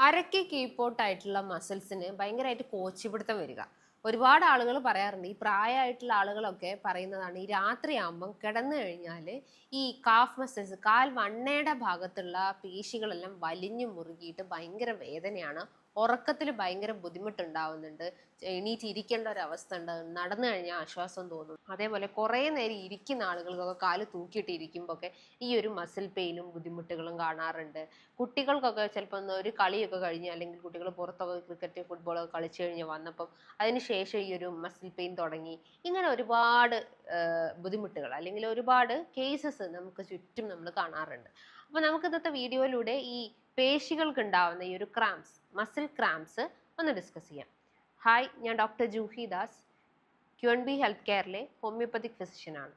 അരയ്ക്ക് കീഴ്പോട്ടായിട്ടുള്ള മസിൽസിന് ഭയങ്കരമായിട്ട് കോച്ചിപ്പിടുത്തം വരിക. ഒരുപാട് ആളുകൾ പറയാറുണ്ട്, ഈ പ്രായമായിട്ടുള്ള ആളുകളൊക്കെ പറയുന്നതാണ്, ഈ രാത്രിയാകുമ്പം കിടന്നു കഴിഞ്ഞാൽ ഈ കാഫ് മസിൽസ്, കാൽ വണ്ണയുടെ ഭാഗത്തുള്ള പേശികളെല്ലാം വലിഞ്ഞു മുറുകിയിട്ട് ഭയങ്കര വേദനയാണ്, ഉറക്കത്തിൽ ഭയങ്കര ബുദ്ധിമുട്ടുണ്ടാവുന്നുണ്ട്, എണീറ്റിരിക്കേണ്ട ഒരു അവസ്ഥ ഉണ്ട്, നടന്നു കഴിഞ്ഞാൽ ആശ്വാസം തോന്നും. അതേപോലെ കുറേ നേരം ഇരിക്കുന്ന ആളുകൾക്കൊക്കെ കാല് തൂക്കിയിട്ടിരിക്കുമ്പോൾ ഒക്കെ ഈ ഒരു മസിൽ പെയിനും ബുദ്ധിമുട്ടുകളും കാണാറുണ്ട്. കുട്ടികൾക്കൊക്കെ ചിലപ്പോൾ ഒരു കളിയൊക്കെ കഴിഞ്ഞ്, അല്ലെങ്കിൽ കുട്ടികൾ പുറത്തൊക്കെ ക്രിക്കറ്റ് ഫുട്ബോളൊക്കെ കളിച്ചു കഴിഞ്ഞ് വന്നപ്പം അതിനുശേഷം ഈ ഒരു മസിൽ പെയിൻ തുടങ്ങി. ഇങ്ങനെ ഒരുപാട് ബുദ്ധിമുട്ടുകൾ അല്ലെങ്കിൽ ഒരുപാട് കേസസ് നമുക്ക് ചുറ്റും നമ്മൾ കാണാറുണ്ട്. അപ്പോൾ നമുക്ക് ഇന്നത്തെ വീഡിയോയിലൂടെ ഈ പേശികൾക്ക് ഉണ്ടാവുന്ന ഈ ഒരു ക്രാംസ്, മസിൽ ക്രാംസ് ഒന്ന് ഡിസ്കസ് ചെയ്യാം. ഹായ്, ഞാൻ doctor Juhi Das, QNB health കെയറിലെ ഹോമിയോപ്പതിക് ഫിസിഷ്യനാണ്.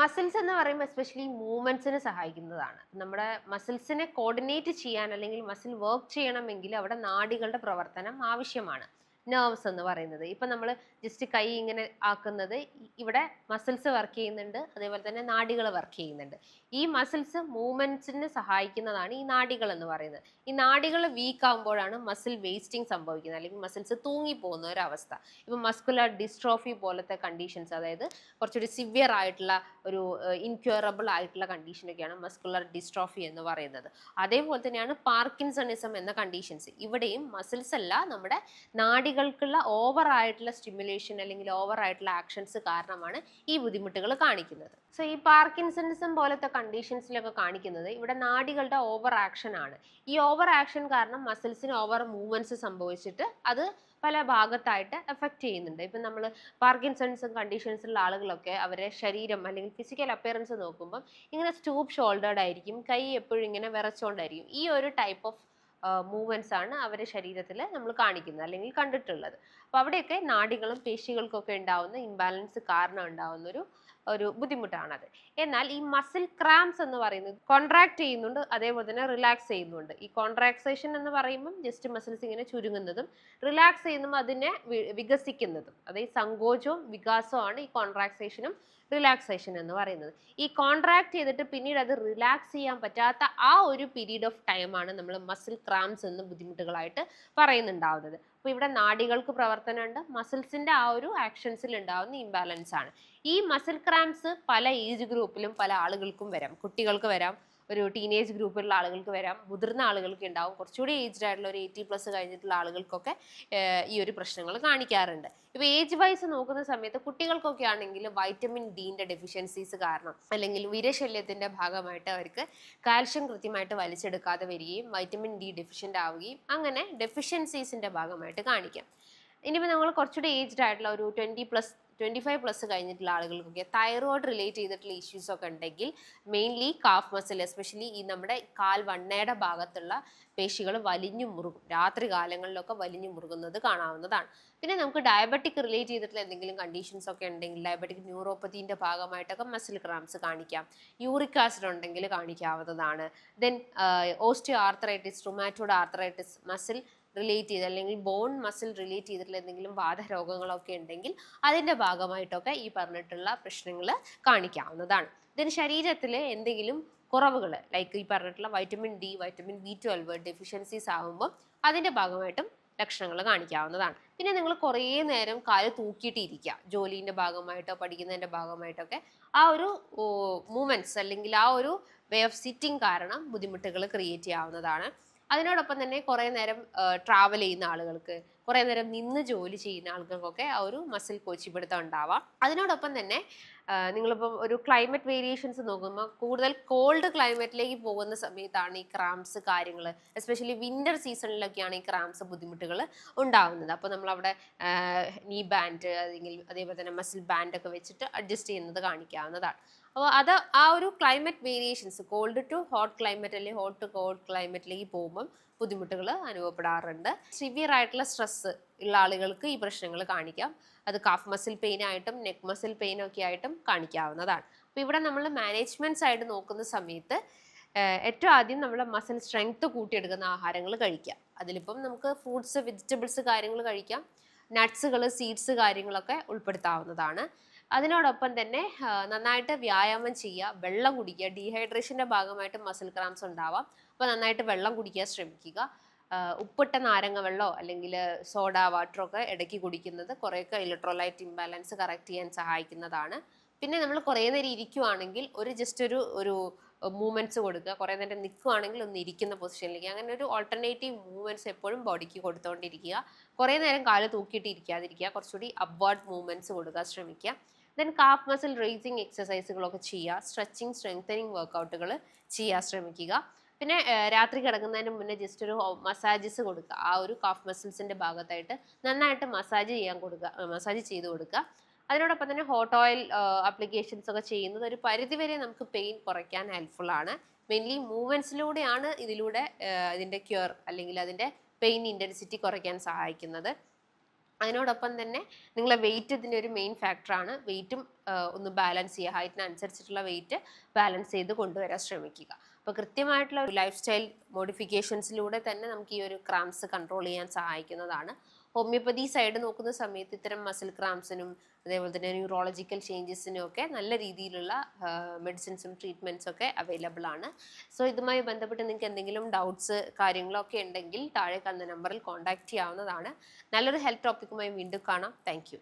മസിൽസ് എന്ന് പറയുമ്പോൾ എസ്പെഷ്യലി മൂവ്മെന്റ്സിന് സഹായിക്കുന്നതാണ്. നമ്മുടെ മസിൽസിനെ കോർഡിനേറ്റ് ചെയ്യാൻ അല്ലെങ്കിൽ മസിൽ വർക്ക് ചെയ്യണമെങ്കിൽ അവിടെ നാഡികളുടെ പ്രവർത്തനം ആവശ്യമാണ്. നെർവ്സ് എന്ന് പറയുന്നത്, ഇപ്പം നമ്മൾ ജസ്റ്റ് കൈ ഇങ്ങനെ ആക്കുന്നത് ഇവിടെ മസിൽസ് വർക്ക് ചെയ്യുന്നുണ്ട്, അതേപോലെ തന്നെ നാഡികൾ വർക്ക് ചെയ്യുന്നുണ്ട്. ഈ മസിൽസ് മൂവ്മെന്റ്സിന് സഹായിക്കുന്നതാണ് ഈ നാഡികൾ എന്ന് പറയുന്നത്. ഈ നാഡികൾ വീക്ക് ആകുമ്പോഴാണ് മസിൽ വേസ്റ്റിംഗ് സംഭവിക്കുന്നത്, അല്ലെങ്കിൽ മസിൽസ് തൂങ്ങിപ്പോകുന്ന ഒരവസ്ഥ. ഇപ്പം മസ്കുലർ ഡിസ്ട്രോഫി പോലത്തെ കണ്ടീഷൻസ്, അതായത് കുറച്ചുകൂടി സിവിയർ ആയിട്ടുള്ള ഒരു ഇൻക്യൂറബിൾ ആയിട്ടുള്ള കണ്ടീഷനൊക്കെയാണ് മസ്കുലർ ഡിസ്ട്രോഫി എന്ന് പറയുന്നത്. അതേപോലെ തന്നെയാണ് പാർക്കിൻസണിസം എന്ന കണ്ടീഷൻസ്. ഇവിടെയും മസിൽസ് അല്ല, നമ്മുടെ നാഡികൾക്കുള്ള ഓവർ ആയിട്ടുള്ള സ്റ്റിമുലേഷൻ അല്ലെങ്കിൽ ഓവർ ആയിട്ടുള്ള ആക്ഷൻസ് കാരണമാണ് ഈ ബുദ്ധിമുട്ടുകൾ കാണിക്കുന്നത്. സോ ഈ പാർക്കിൻസണിസം പോലത്തെ കണ്ടീഷൻസിലൊക്കെ കാണിക്കുന്നത് ഇവിടെ നാഡികളുടെ ഓവർ ആക്ഷൻ ആണ്. ഈ ഓവർ ആക്ഷൻ കാരണം മസിൽസിന് ഓവർ മൂവ്മെന്റ്സ് സംഭവിച്ചിട്ട് അത് പല ഭാഗത്തായിട്ട് എഫക്റ്റ് ചെയ്യുന്നുണ്ട്. ഇപ്പം നമ്മൾ പാർക്കിൻസൺസും കണ്ടീഷൻസുള്ള ആളുകളൊക്കെ അവരുടെ ശരീരം അല്ലെങ്കിൽ ഫിസിക്കൽ അപ്പിയറൻസ് നോക്കുമ്പം ഇങ്ങനെ സ്റ്റൂപ്പ് ഷോൾഡേർഡ് ആയിരിക്കും, കൈ എപ്പോഴും ഇങ്ങനെ വിറച്ചുകൊണ്ടായിരിക്കും. ഈ ഒരു ടൈപ്പ് ഓഫ് മൂവ്മെന്റ്സ് ആണ് അവരുടെ ശരീരത്തിൽ നമ്മൾ കാണിക്കുന്നത് അല്ലെങ്കിൽ കണ്ടിട്ടുള്ളത്. അപ്പോൾ അവിടെയൊക്കെ നാഡികളും പേശികൾക്കൊക്കെ ഉണ്ടാവുന്ന ഇംബാലൻസ് കാരണം ഉണ്ടാവുന്ന ഒരു ബുദ്ധിമുട്ടാണത്. എന്നാൽ ഈ മസിൽ ക്രാംസ് എന്ന് പറയുന്നത് കോൺട്രാക്ട് ചെയ്യുന്നുണ്ട്, അതേപോലെ തന്നെ റിലാക്സ് ചെയ്യുന്നുണ്ട്. ഈ കോൺട്രാക്സേഷൻ എന്ന് പറയുമ്പം ജസ്റ്റ് മസിൽസ് ഇങ്ങനെ ചുരുങ്ങുന്നതും, റിലാക്സ് ചെയ്യുമ്പോൾ അതിനെ വികസിക്കുന്നതും, അതായത് സങ്കോചവും വികാസവും ആണ് ഈ കോൺട്രാക്സേഷനും റിലാക്സേഷൻ എന്ന് പറയുന്നത്. ഈ കോൺട്രാക്ട് ചെയ്തിട്ട് പിന്നീട് അത് റിലാക്സ് ചെയ്യാൻ പറ്റാത്ത ആ ഒരു പീരീഡ് ഓഫ് ടൈമാണ് നമ്മൾ മസിൽ ക്രാംസ് എന്ന് ബുദ്ധിമുട്ടുകളായിട്ട് പറയുന്നുണ്ടാവുന്നത്. അപ്പോൾ ഇവിടെ നാഡികൾക്ക് പ്രവർത്തനമുണ്ട്, മസിൽസിന്റെ ആ ഒരു ആക്ഷൻസിൽ ഉണ്ടാവുന്ന ഇംബാലൻസ് ആണ്. ഈ മസിൽ ക്രാംസ് പല ഏജ് ഗ്രൂപ്പിലും പല ആളുകൾക്കും വരാം. കുട്ടികൾക്ക് വരാം, ഒരു ടീനേജ് ഗ്രൂപ്പിലുള്ള ആളുകൾക്ക് വരാം, മുതിർന്ന ആളുകൾക്ക് ഉണ്ടാവും, കുറച്ചുകൂടി ഏജ്ഡ് ആയിട്ടുള്ള ഒരു 80+ കഴിഞ്ഞിട്ടുള്ള ആളുകൾക്കൊക്കെ ഈ ഒരു പ്രശ്നങ്ങൾ കാണിക്കാറുണ്ട്. ഇപ്പോൾ ഏജ് വൈസ് നോക്കുന്ന സമയത്ത് കുട്ടികൾക്കൊക്കെ ആണെങ്കിൽ വൈറ്റമിൻ ഡിന്റെ ഡെഫിഷ്യൻസീസ് കാരണം അല്ലെങ്കിൽ വിരശല്യത്തിന്റെ ഭാഗമായിട്ട് അവർക്ക് കാൽഷ്യം കൃത്യമായിട്ട് വലിച്ചെടുക്കാതെ വരികയും വൈറ്റമിൻ ഡി ഡെഫിഷ്യൻ്റ് ആവുകയും അങ്ങനെ ഡെഫിഷ്യൻസീസിന്റെ ഭാഗമായിട്ട് കാണിക്കാം. ഇനിയിപ്പോൾ നമ്മൾ കുറച്ചുകൂടി ഏജ്ഡ് ആയിട്ടുള്ള ഒരു 25+ കഴിഞ്ഞിട്ടുള്ള ആളുകൾക്കൊക്കെ തൈറോയ്ഡ് റിലേറ്റ് ചെയ്തിട്ടുള്ള ഇഷ്യൂസ് ഒക്കെ ഉണ്ടെങ്കിൽ മെയിൻലി കാഫ് മസിൽ, എസ്പെഷ്യലി ഈ നമ്മുടെ കാൽ വണ്ണയുടെ ഭാഗത്തുള്ള പേശികൾ വലിഞ്ഞു മുറുകും, രാത്രി കാലങ്ങളിലൊക്കെ വലിഞ്ഞു മുറുകുന്നത് കാണാവുന്നതാണ്. പിന്നെ നമുക്ക് ഡയബറ്റിക് റിലേറ്റ് ചെയ്തിട്ടുള്ള എന്തെങ്കിലും കണ്ടീഷൻസ് ഒക്കെ ഉണ്ടെങ്കിൽ ഡയബറ്റിക് ന്യൂറോപ്പതീൻ്റെ ഭാഗമായിട്ടൊക്കെ മസിൽ ക്രാംസ് കാണിക്കാം. യൂറിക് ആസിഡ് ഉണ്ടെങ്കിൽ കാണിക്കാവുന്നതാണ്. Then osteoarthritis, rheumatoid arthritis, muscle relate ചെയ്ത് അല്ലെങ്കിൽ ബോൺ മസിൽ റിലേറ്റ് ചെയ്തിട്ടുള്ള എന്തെങ്കിലും വാതരോഗങ്ങളൊക്കെ ഉണ്ടെങ്കിൽ അതിൻ്റെ ഭാഗമായിട്ടൊക്കെ ഈ പറഞ്ഞിട്ടുള്ള പ്രശ്നങ്ങൾ കാണിക്കാവുന്നതാണ്. ഇതിന് ശരീരത്തിൽ എന്തെങ്കിലും കുറവുകൾ ലൈക്ക് ഈ പറഞ്ഞിട്ടുള്ള vitamin D, vitamin B12 deficiencies ആകുമ്പോൾ അതിൻ്റെ ഭാഗമായിട്ടും ലക്ഷണങ്ങൾ കാണിക്കാവുന്നതാണ്. പിന്നെ നിങ്ങൾ കുറേ നേരം കാല് തൂക്കിയിട്ടിരിക്കുക, ജോലിൻ്റെ ഭാഗമായിട്ടോ പഠിക്കുന്നതിൻ്റെ ഭാഗമായിട്ടൊക്കെ ആ ഒരു മൂവ്മെൻറ്റ്സ് അല്ലെങ്കിൽ ആ ഒരു വേ ഓഫ് സിറ്റിംഗ് കാരണം ബുദ്ധിമുട്ടുകൾ ക്രിയേറ്റ് ചെയ്യാവുന്നതാണ്. അതിനോടൊപ്പം തന്നെ കുറേ നേരം ട്രാവൽ ചെയ്യുന്ന ആളുകൾക്ക്, കുറേ നേരം നിന്ന് ജോലി ചെയ്യുന്ന ആളുകൾക്കൊക്കെ ആ ഒരു മസിൽ കോച്ചിപ്പിടുത്തം ഉണ്ടാവാം. അതിനോടൊപ്പം തന്നെ നിങ്ങളിപ്പം ഒരു ക്ലൈമറ്റ് വേരിയേഷൻസ് നോക്കുമ്പോൾ കൂടുതൽ കോൾഡ് ക്ലൈമറ്റിലേക്ക് പോകുന്ന സമയത്താണ് ഈ ക്രാംസ് കാര്യങ്ങൾ, എസ്പെഷ്യലി വിൻ്റർ സീസണിലൊക്കെയാണ് ഈ ക്രാംസ് ബുദ്ധിമുട്ടുകൾ ഉണ്ടാകുന്നത്. അപ്പോൾ നമ്മളവിടെ നീ ബാൻഡ് അല്ലെങ്കിൽ അതേപോലെ തന്നെ മസിൽ ബാൻഡൊക്കെ വെച്ചിട്ട് അഡ്ജസ്റ്റ് ചെയ്യുന്നത് കാണിക്കാവുന്നതാണ്. അപ്പോൾ അത് ആ ഒരു climate variations, cold to hot climate അല്ലെങ്കിൽ ഹോട്ട് ടു കോൾഡ് ക്ലൈമറ്റിലേക്ക് പോകുമ്പം ബുദ്ധിമുട്ടുകൾ അനുഭവപ്പെടാറുണ്ട്. സിവിയർ ആയിട്ടുള്ള സ്ട്രെസ് ഉള്ള ആളുകൾക്ക് ഈ പ്രശ്നങ്ങൾ കാണിക്കാം. അത് കാഫ് മസിൽ പെയിൻ ആയിട്ടും നെക്ക് മസിൽ പെയിൻ ഒക്കെ ആയിട്ടും കാണിക്കാവുന്നതാണ്. അപ്പോൾ ഇവിടെ നമ്മൾ മാനേജ്മെന്റ് സൈഡ് നോക്കുന്ന സമയത്ത് ഏറ്റവും ആദ്യം നമ്മൾ മസിൽ സ്ട്രെങ്ത് കൂട്ടിയെടുക്കുന്ന ആഹാരങ്ങൾ കഴിക്കാം. അതിലിപ്പം നമുക്ക് ഫ്രൂട്ട്സ്, വെജിറ്റബിൾസ് കാര്യങ്ങൾ കഴിക്കാം, നട്ട്സുകൾ, സീഡ്സ് കാര്യങ്ങളൊക്കെ ഉൾപ്പെടുത്താവുന്നതാണ്. അതിനോടൊപ്പം തന്നെ നന്നായിട്ട് വ്യായാമം ചെയ്യുക, വെള്ളം കുടിക്കുക. ഡീഹൈഡ്രേഷൻ്റെ ഭാഗമായിട്ട് മസിൽ ക്രാംസ് ഉണ്ടാവാം. അപ്പോൾ നന്നായിട്ട് വെള്ളം കുടിക്കാൻ ശ്രമിക്കുക. ഉപ്പിട്ട നാരങ്ങ വെള്ളമോ അല്ലെങ്കിൽ സോഡ വാട്ടറോ ഒക്കെ ഇടയ്ക്ക് കുടിക്കുന്നത് കുറേയൊക്കെ ഇലക്ട്രോലൈറ്റ് ഇംബാലൻസ് കറക്റ്റ് ചെയ്യാൻ സഹായിക്കുന്നതാണ്. പിന്നെ നമ്മൾ കുറേ നേരം ഇരിക്കുവാണെങ്കിൽ ജസ്റ്റ് ഒരു മൂവ്മെൻറ്റ്സ് കൊടുക്കുക. കുറേ നേരം നിൽക്കുവാണെങ്കിൽ ഒന്ന് ഇരിക്കുന്ന പൊസിഷനിലേക്ക്, അങ്ങനെ ഒരു ഓൾട്ടർനേറ്റീവ് മൂവ്മെൻറ്റ്സ് എപ്പോഴും ബോഡിക്ക് കൊടുത്തുകൊണ്ടിരിക്കുക. കുറേ നേരം കാല് തൂക്കിയിട്ട് ഇരിക്കാതിരിക്കുക, കുറച്ചുകൂടി അപ്വാർഡ് മൂവ്മെൻറ്റ്സ് കൊടുക്കാൻ ശ്രമിക്കുക. ദെൻ കാഫ് മസിൽ റേസിങ് എക്സസൈസുകളൊക്കെ ചെയ്യുക. സ്ട്രെച്ചിങ് സ്ട്രെങ്തനിങ് വർക്കൗട്ടുകൾ ചെയ്യാൻ ശ്രമിക്കുക. പിന്നെ രാത്രി കിടക്കുന്നതിന് മുന്നേ ജസ്റ്റ് ഒരു മസാജസ് കൊടുക്കുക. ആ ഒരു കാഫ് മസിൽസിൻ്റെ ഭാഗത്തായിട്ട് നന്നായിട്ട് മസാജ് ചെയ്ത് കൊടുക്കുക. അതിനോടൊപ്പം തന്നെ ഹോട്ട് ഓയിൽ ആപ്ലിക്കേഷൻസ് ഒക്കെ ചെയ്യുന്നത് ഒരു പരിധിവരെ നമുക്ക് പെയിൻ കുറയ്ക്കാൻ ഹെൽപ്ഫുൾ ആണ്. മെയിൻലി മൂവ്മെൻറ്റ്സിലൂടെയാണ് ഇതിൻ്റെ ക്യൂർ അല്ലെങ്കിൽ അതിൻ്റെ പെയിൻ ഇൻറ്റൻസിറ്റി കുറയ്ക്കാൻ സഹായിക്കുന്നത്. അതിനോടൊപ്പം തന്നെ നിങ്ങളെ വെയിറ്റ് ഇതിൻ്റെ ഒരു മെയിൻ ഫാക്ടറാണ്. വെയിറ്റും ഒന്ന് ബാലൻസ് ചെയ്യുക. ഹൈറ്റിനനുസരിച്ചിട്ടുള്ള വെയിറ്റ് ബാലൻസ് ചെയ്ത് കൊണ്ടുവരാൻ ശ്രമിക്കുക. അപ്പോൾ കൃത്യമായിട്ടുള്ള ഒരു ലൈഫ് സ്റ്റൈൽ മോഡിഫിക്കേഷൻസിലൂടെ തന്നെ നമുക്ക് ഈ ഒരു ക്രാംസ് കൺട്രോൾ ചെയ്യാൻ സഹായിക്കുന്നതാണ്. ഹോമിയോപ്പതി സൈഡ് നോക്കുന്ന സമയത്ത് ഇത്തരം മസിൽ ക്രാംസിനും അതേപോലെ തന്നെ ന്യൂറോളജിക്കൽ ചേഞ്ചസിനും ഒക്കെ നല്ല രീതിയിലുള്ള മെഡിസിൻസും ട്രീറ്റ്മെൻറ്റ്സും ഒക്കെ അവൈലബിൾ ആണ്. സോ ഇതുമായി ബന്ധപ്പെട്ട് നിങ്ങൾക്ക് എന്തെങ്കിലും ഡൗട്ട്സ് കാര്യങ്ങളൊക്കെ ഉണ്ടെങ്കിൽ താഴെ കാണുന്ന നമ്പറിൽ കോൺടാക്റ്റ് ചെയ്യാവുന്നതാണ്. നല്ലൊരു ഹെൽത്ത് ടോപ്പിക്കുമായി വീണ്ടും കാണാം. താങ്ക്